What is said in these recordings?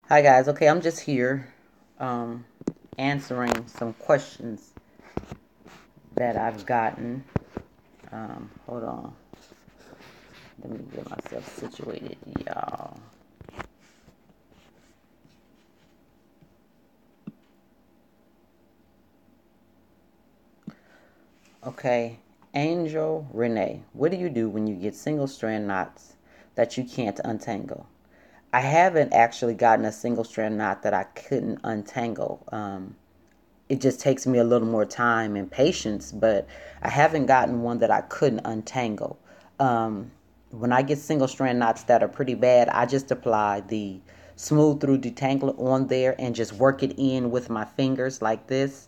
Hi guys, okay, I'm just here um, answering some questions that I've gotten. Hold on, let me get myself situated, y'all. Okay, Angel Renee, what do you do when you get single strand knots that you can't untangle? I haven't actually gotten a single strand knot that I couldn't untangle. It just takes me a little more time and patience, but I haven't gotten one that I couldn't untangle. When I get single strand knots that are pretty bad, I just apply the smooth through detangler on there and just work it in with my fingers like this.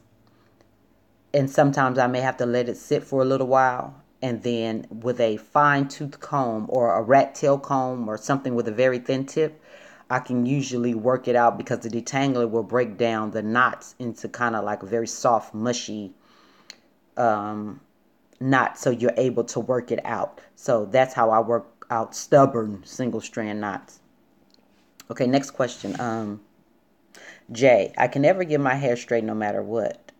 And sometimes I may have to let it sit for a little while. And then with a fine tooth comb or a rat tail comb or something with a very thin tip, I can usually work it out because the detangler will break down the knots into kind of like a very soft, mushy knot, so you're able to work it out. So that's how I work out stubborn single strand knots. Okay, next question. Jay, I can never get my hair straight no matter what.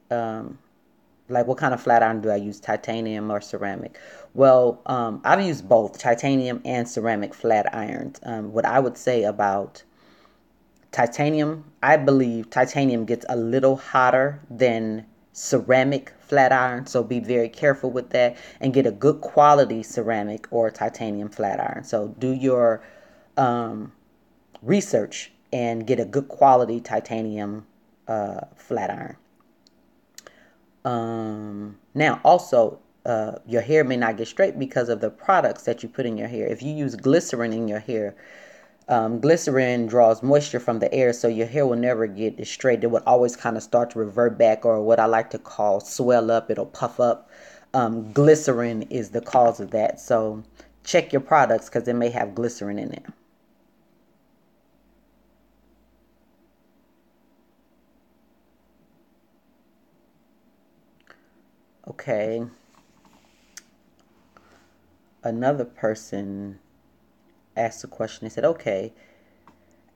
Like, what kind of flat iron do I use, titanium or ceramic? Well, I've used both titanium and ceramic flat irons. What I would say about titanium, I believe titanium gets a little hotter than ceramic flat iron, so be very careful with that and get a good quality ceramic or titanium flat iron. So do your research and get a good quality titanium flat iron. Now, also, your hair may not get straight because of the products that you put in your hair. If you use glycerin in your hair, glycerin draws moisture from the air, so your hair will never get straight. It will always kind of start to revert back, or what I like to call swell up. It'll puff up. Glycerin is the cause of that. So check your products because they may have glycerin in there. Okay. Another person asked a question. They said, okay,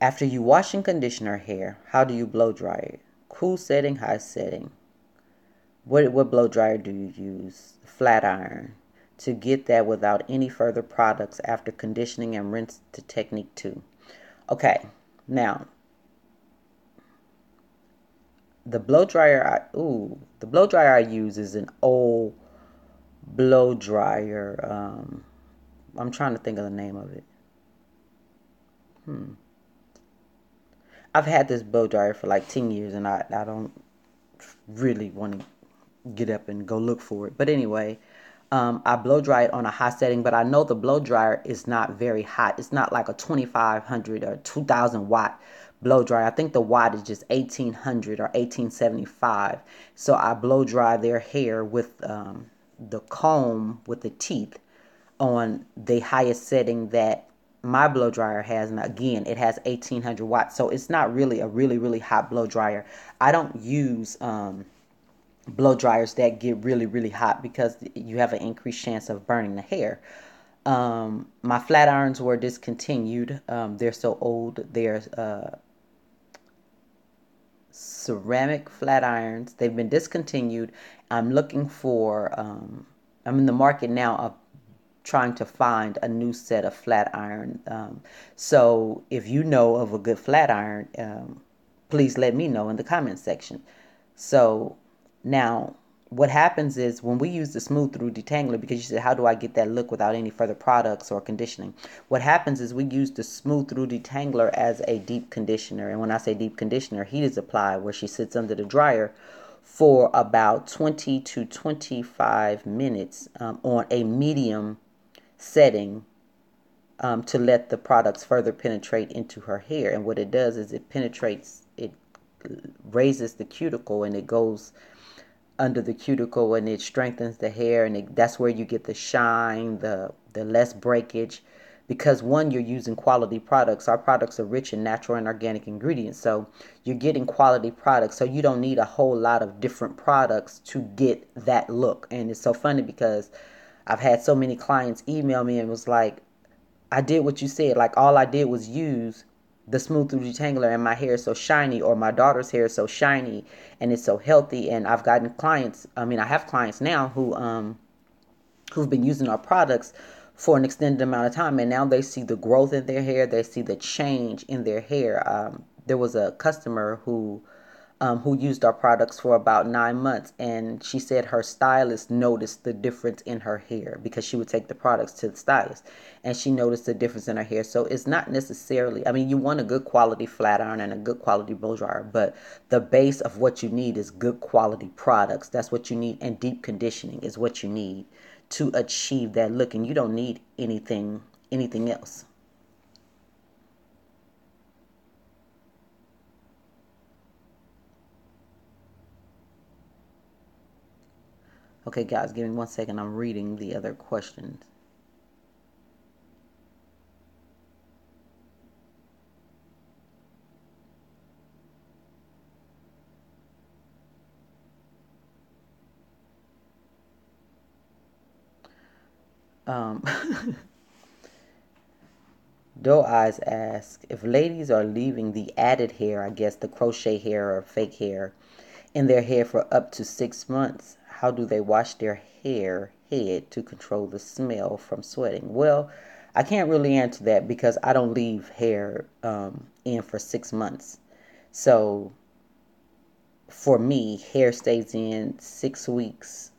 after you wash and condition her hair, how do you blow dry it? Cool setting, high setting. What blow dryer do you use? Flat iron. To get that without any further products after conditioning and rinse to technique 2. Okay, now the blow dryer I use is an old blow dryer. I'm trying to think of the name of it. I've had this blow dryer for like 10 years and I don't really want to get up and go look for it. But anyway, I blow dry it on a hot setting, but I know the blow dryer is not very hot. It's not like a 2500 or 2000 watt blow dryer. I think the watt is just 1800 or 1875. So I blow dry their hair with the comb with the teeth on the highest setting that my blow dryer has. And again, it has 1800 watts. So it's not really a really hot blow dryer. I don't use blow dryers that get really hot because you have an increased chance of burning the hair. My flat irons were discontinued. They're so old. They're ceramic flat irons. They've been discontinued. I'm looking for, I'm in the market now of trying to find a new set of flat iron. So if you know of a good flat iron, please let me know in the comment section. So now what happens is when we use the smooth through detangler, because you said, how do I get that look without any further products or conditioning? What happens is we use the smooth through detangler as a deep conditioner. And when I say deep conditioner, heat is applied where she sits under the dryer for about 20 to 25 minutes on a medium setting to let the products further penetrate into her hair. And what it does is it penetrates, it raises the cuticle and it goes under the cuticle and it strengthens the hair, and that's where you get the shine, the less breakage, because one, you're using quality products. Our products are rich in natural and organic ingredients, so you're getting quality products, so you don't need a whole lot of different products to get that look. And it's so funny because I've had so many clients email me and was like, I did what you said. Like, all I did was use the smooth through detangler and my hair is so shiny, or my daughter's hair is so shiny and it's so healthy. And I've gotten clients, I have clients now who've been using our products for an extended amount of time, and now they see the growth in their hair, they see the change in their hair. There was a customer who used our products for about 9 months, and she said her stylist noticed the difference in her hair because she would take the products to the stylist, and she noticed the difference in her hair. So it's not necessarily, you want a good quality flat iron and a good quality blow dryer, but the base of what you need is good quality products. That's what you need, and deep conditioning is what you need to achieve that look, and you don't need anything else. Okay, guys, give me 1 second. I'm reading the other questions. Um, Doe Eyes ask if ladies are leaving the added hair, I guess the crochet hair or fake hair, in their hair for up to 6 months, how do they wash their hair head to control the smell from sweating? Well, I can't really answer that because I don't leave hair in for 6 months. So for me, hair stays in 6 weeks,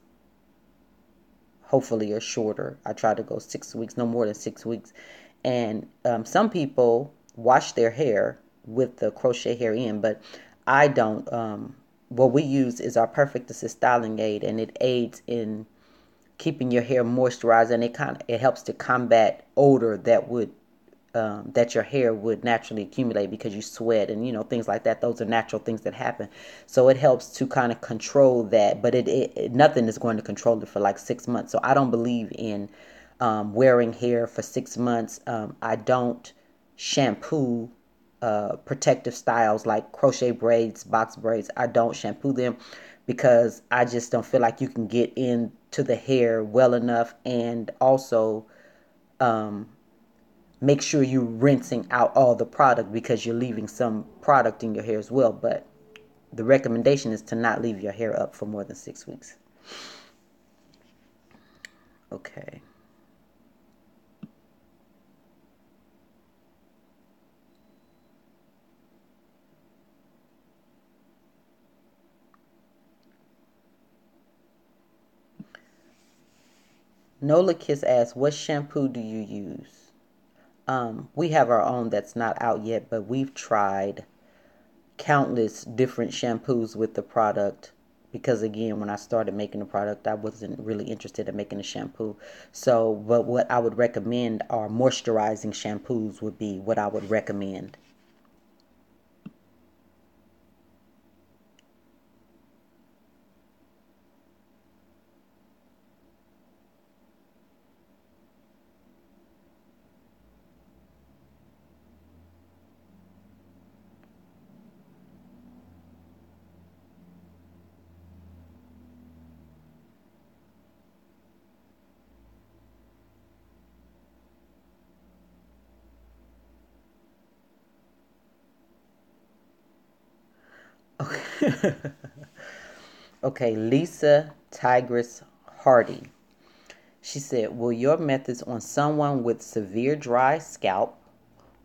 hopefully, or shorter. I try to go 6 weeks, no more than 6 weeks. And some people wash their hair with the crochet hair in, but I don't. What we use is our Perfect Assist styling aid, and it aids in keeping your hair moisturized, and it helps to combat odor that your hair would naturally accumulate because you sweat and things like that. Those are natural things that happen. So it helps to kind of control that, but it nothing is going to control it for like 6 months. So I don't believe in wearing hair for 6 months. I don't shampoo protective styles like crochet braids, box braids. I don't shampoo them because I just don't feel like you can get into the hair well enough, and also make sure you're rinsing out all the product because you're leaving some product in your hair as well. But the recommendation is to not leave your hair up for more than 6 weeks. Okay. Nola Kiss asks, what shampoo do you use? We have our own that's not out yet, but we've tried countless different shampoos with the product because, again, when I started making the product, I wasn't really interested in making a shampoo. So, but what I would recommend are moisturizing shampoos would be what I would recommend. Okay. Okay, Lisa Tigress Hardy. She said, will your methods on someone with severe dry scalp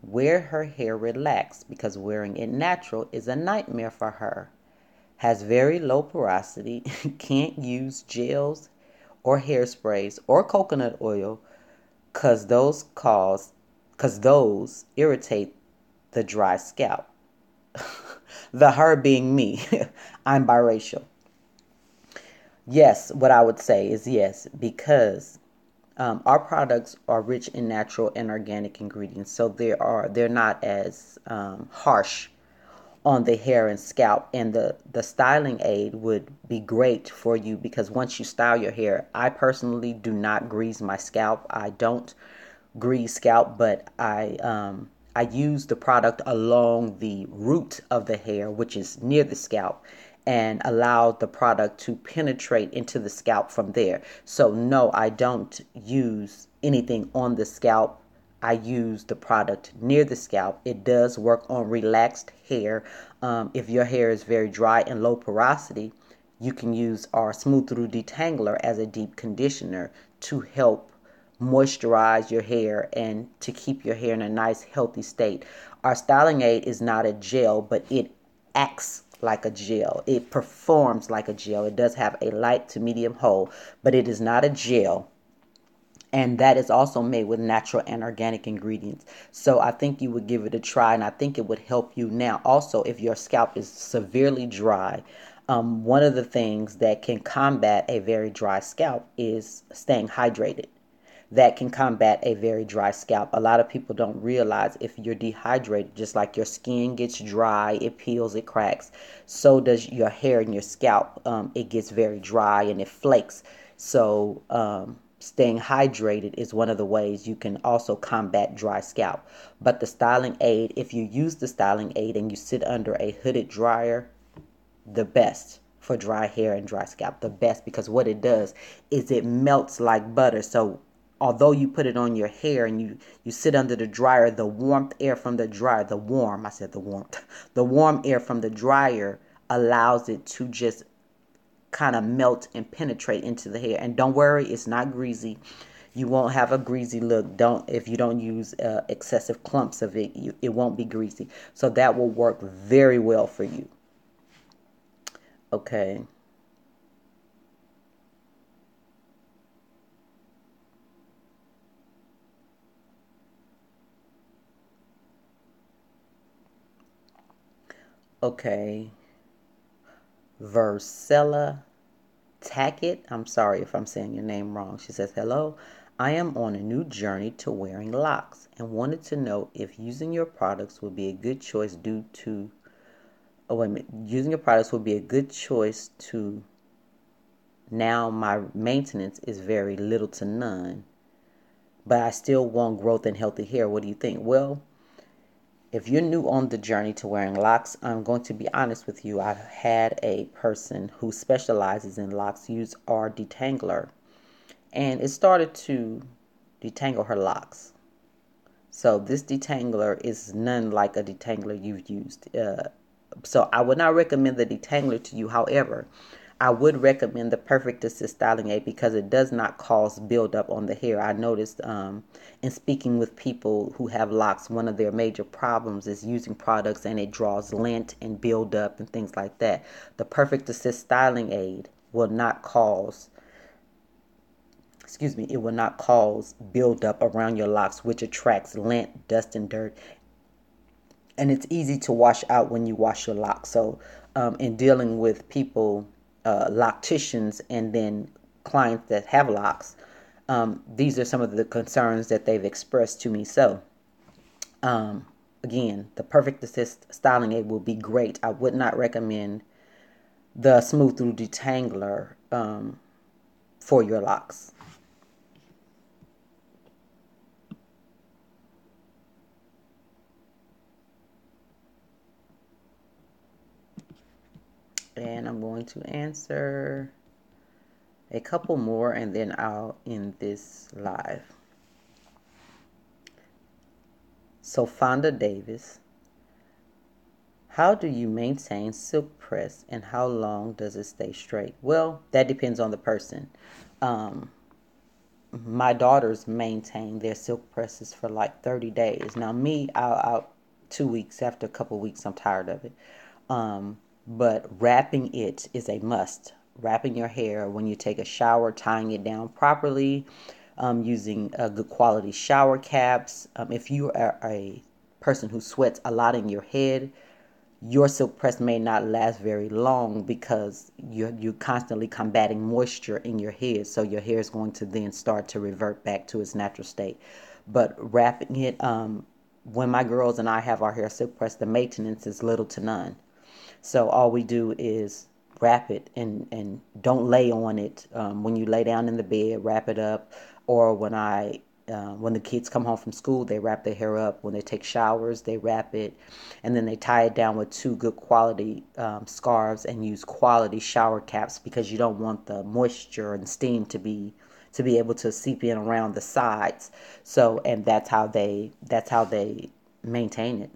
where her hair relax because wearing it natural is a nightmare for her? Has very low porosity, can't use gels or hairsprays or coconut oil cause those irritate the dry scalp. The her being me. I'm biracial. Yes, what I would say is yes, because our products are rich in natural and organic ingredients, so they're not as harsh on the hair and scalp, and the styling aid would be great for you because once you style your hair, I personally do not grease my scalp. I don't grease scalp, but I use the product along the root of the hair, which is near the scalp, and allow the product to penetrate into the scalp from there. So no, I don't use anything on the scalp I use the product near the scalp. It does work on relaxed hair. If your hair is very dry and low porosity, you can use our Smooth Through Detangler as a deep conditioner to help moisturize your hair and to keep your hair in a nice healthy state. Our styling aid is not a gel, but it acts like a gel. It performs like a gel. It does have a light to medium hold, but it is not a gel. And that is also made with natural and organic ingredients. So I think you would give it a try, and I think it would help you. Now, also, if your scalp is severely dry, one of the things that can combat a very dry scalp is staying hydrated. That can combat a very dry scalp. A lot of people don't realize if you're dehydrated, just like your skin gets dry, it peels, it cracks, so does your hair and your scalp. It gets very dry and it flakes. So staying hydrated is one of the ways you can also combat dry scalp. But the styling aid, if you use the styling aid and you sit under a hooded dryer, the best for dry hair and dry scalp. The best, because what it does is it melts like butter. So although you put it on your hair and you sit under the dryer, the warmth air from the dryer, the warm air from the dryer allows it to just kind of melt and penetrate into the hair. And don't worry, it's not greasy. You won't have a greasy look. Don't If you don't use excessive clumps of it, it won't be greasy. So that will work very well for you. Okay. Okay. Versella Tackett. I'm sorry if I'm saying your name wrong. She says, hello. I am on a new journey to wearing locks and wanted to know if using your products would be a good choice due to, oh, wait a minute. Using your products would be a good choice to now my maintenance is very little to none, but I still want growth and healthy hair. What do you think? Well, if you're new on the journey to wearing locks, I'm going to be honest with you. I've had a person who specializes in locks use our detangler, and it started to detangle her locks. So this detangler is none like a detangler you've used. So I would not recommend the detangler to you. However, I would recommend the Perfect Assist Styling Aid because it does not cause buildup on the hair. I noticed in speaking with people who have locks, one of their major problems is using products and it draws lint and buildup and things like that. The Perfect Assist Styling Aid will not cause it will not cause buildup around your locks, which attracts lint, dust, and dirt. And it's easy to wash out when you wash your locks. So, in dealing with people, locticians, and then clients that have locks, these are some of the concerns that they've expressed to me. So, again, the Perfect Assist Styling Aid will be great. I would not recommend the Smooth Through Detangler for your locks. And I'm going to answer a couple more and then I'll end this live. So Fonda Davis, how do you maintain silk press and how long does it stay straight? Well, that depends on the person. Um, my daughters maintain their silk presses for like 30 days. Now me, I'll 2 weeks. After a couple weeks, I'm tired of it. But wrapping it is a must. Wrapping your hair when you take a shower, tying it down properly, using good quality shower caps. If you are a person who sweats a lot in your head, your silk press may not last very long because you're constantly combating moisture in your hair. So your hair is going to then start to revert back to its natural state. But wrapping it, when my girls and I have our hair silk pressed, the maintenance is little to none. So all we do is wrap it and don't lay on it. When you lay down in the bed, wrap it up. Or when the kids come home from school, they wrap their hair up. When they take showers, they wrap it. And then they tie it down with two good quality scarves and use quality shower caps because you don't want the moisture and steam to be to be able to seep in around the sides. So, and that's how they maintain it.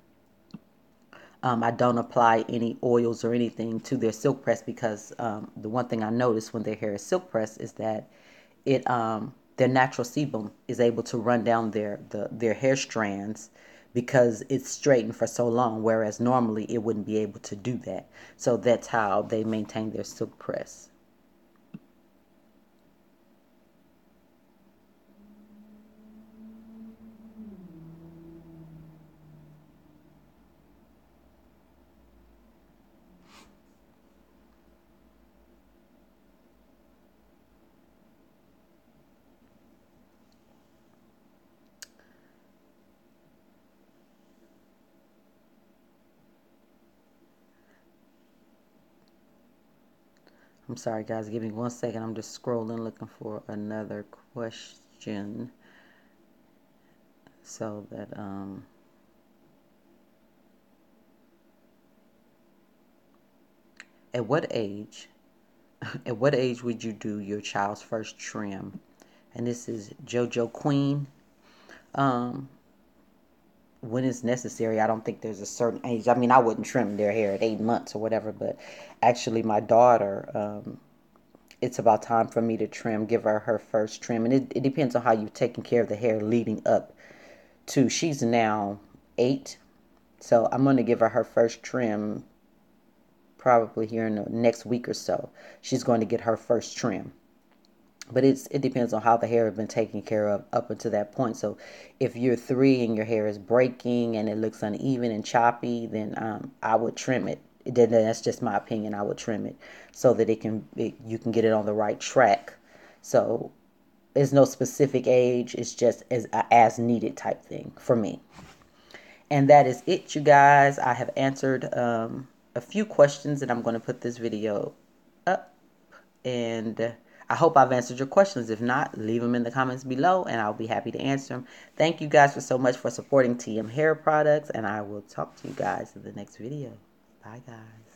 I don't apply any oils or anything to their silk press because the one thing I noticed when their hair is silk pressed is that it their natural sebum is able to run down their hair strands because it's straightened for so long, whereas normally it wouldn't be able to do that. So that's how they maintain their silk press. I'm sorry, guys. Give me 1 second. I'm just scrolling looking for another question so that at what age at what age would you do your child's first trim? And this is JoJo Queen. Um, when it's necessary. I don't think there's a certain age. I mean, I wouldn't trim their hair at 8 months or whatever, but actually, my daughter, it's about time for me to trim, give her her first trim. And it depends on how you've taken care of the hair leading up to. She's now 8, so I'm going to give her her first trim probably here in the next week or so. She's going to get her first trim. But it depends on how the hair has been taken care of up until that point. So if you're 3 and your hair is breaking and it looks uneven and choppy, then I would trim it. That's just my opinion. I would trim it so that you can get it on the right track. So there's no specific age. It's just as needed type thing for me. And that is it, you guys. I have answered a few questions, and I'm going to put this video up. And I hope I've answered your questions. If not, leave them in the comments below, and I'll be happy to answer them. Thank you guys for so much for supporting TM Hair Products, and I will talk to you guys in the next video. Bye, guys.